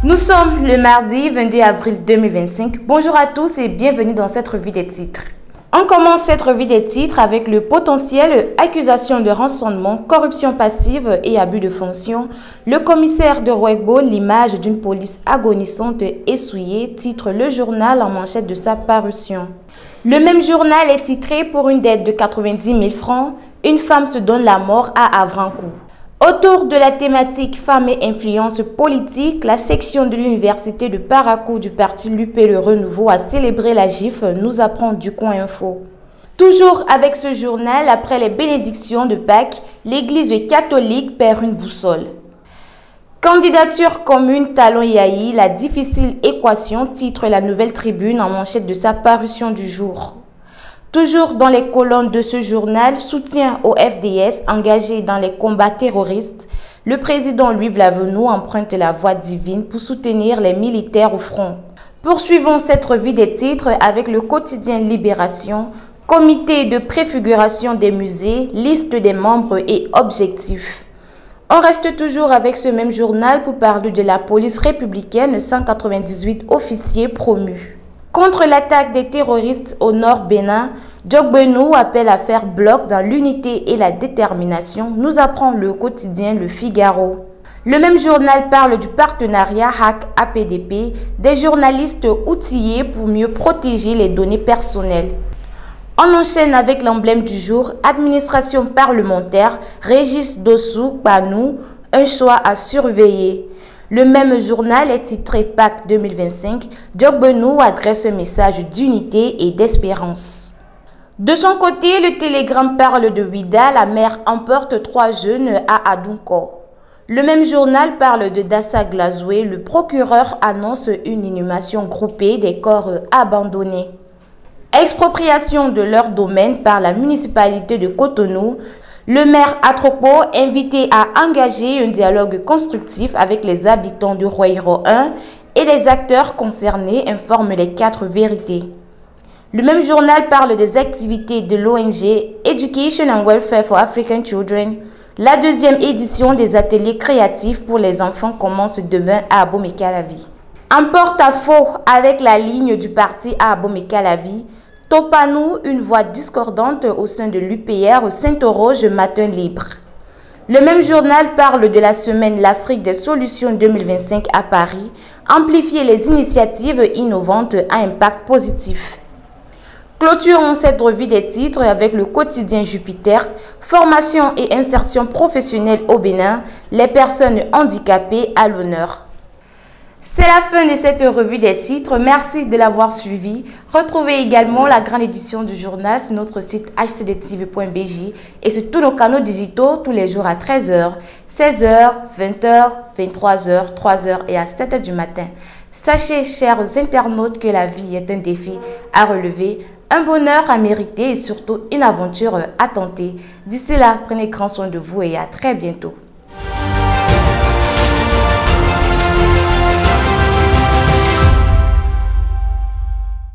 Nous sommes le mardi 22 avril 2025. Bonjour à tous et bienvenue dans cette revue des titres. On commence cette revue des titres avec le potentiel accusation de rançonnement, corruption passive et abus de fonction. Le commissaire de Rouegbo, l'image d'une police agonissante et souillée, titre le journal en manchette de sa parution. Le même journal est titré pour une dette de 90 000 francs, une femme se donne la mort à Avrancourt. Autour de la thématique femmes et influence politique, la section de l'université de Parakou du parti l'UP Le Renouveau a célébré la GIF, nous apprend du Coin Info. Toujours avec ce journal, après les bénédictions de Pâques, l'église catholique perd une boussole. Candidature commune Talon-Yahi, la difficile équation, titre la Nouvelle Tribune en manchette de sa parution du jour. Toujours dans les colonnes de ce journal, soutien au FDS engagé dans les combats terroristes, le président Louis Vlavenou emprunte la voie divine pour soutenir les militaires au front. Poursuivons cette revue des titres avec le quotidien Libération, comité de préfiguration des musées, liste des membres et objectifs. On reste toujours avec ce même journal pour parler de la police républicaine, 198 officiers promus. Contre l'attaque des terroristes au nord Bénin, Djogbenou appelle à faire bloc dans l'unité et la détermination, nous apprend le quotidien Le Figaro. Le même journal parle du partenariat HAC-APDP, des journalistes outillés pour mieux protéger les données personnelles. On enchaîne avec l'emblème du jour, administration parlementaire, Régis Dossou Panou, un choix à surveiller. Le même journal est titré Pâques 2025, Djogbenou adresse un message d'unité et d'espérance. De son côté, le Télégramme parle de Ouida, la mère emporte 3 jeunes à Adunko. Le même journal parle de Dassa Glazoué, le procureur annonce une inhumation groupée des corps abandonnés. Expropriation de leur domaine par la municipalité de Cotonou. Le maire Atropo, invité à engager un dialogue constructif avec les habitants de Roairo 1 et les acteurs concernés, informe les 4 vérités. Le même journal parle des activités de l'ONG Education and Welfare for African Children. La 2e édition des ateliers créatifs pour les enfants commence demain à Abomey-Calavi. En porte-à-faux avec la ligne du parti à Abomey-Calavi, Topanou, une voix discordante au sein de l'UPR Saint-Oroge Matin Libre. Le même journal parle de la semaine L'Afrique des solutions 2025 à Paris, amplifier les initiatives innovantes à impact positif. Clôturons cette revue des titres avec le quotidien Jupiter, formation et insertion professionnelle au Bénin, les personnes handicapées à l'honneur. C'est la fin de cette revue des titres. Merci de l'avoir suivi. Retrouvez également la grande édition du journal sur notre site hcdtv.bj et sur tous nos canaux digitaux tous les jours à 13h, 16h, 20h, 23h, 3h et à 7h du matin. Sachez, chers internautes, que la vie est un défi à relever, un bonheur à mériter et surtout une aventure à tenter. D'ici là, prenez grand soin de vous et à très bientôt.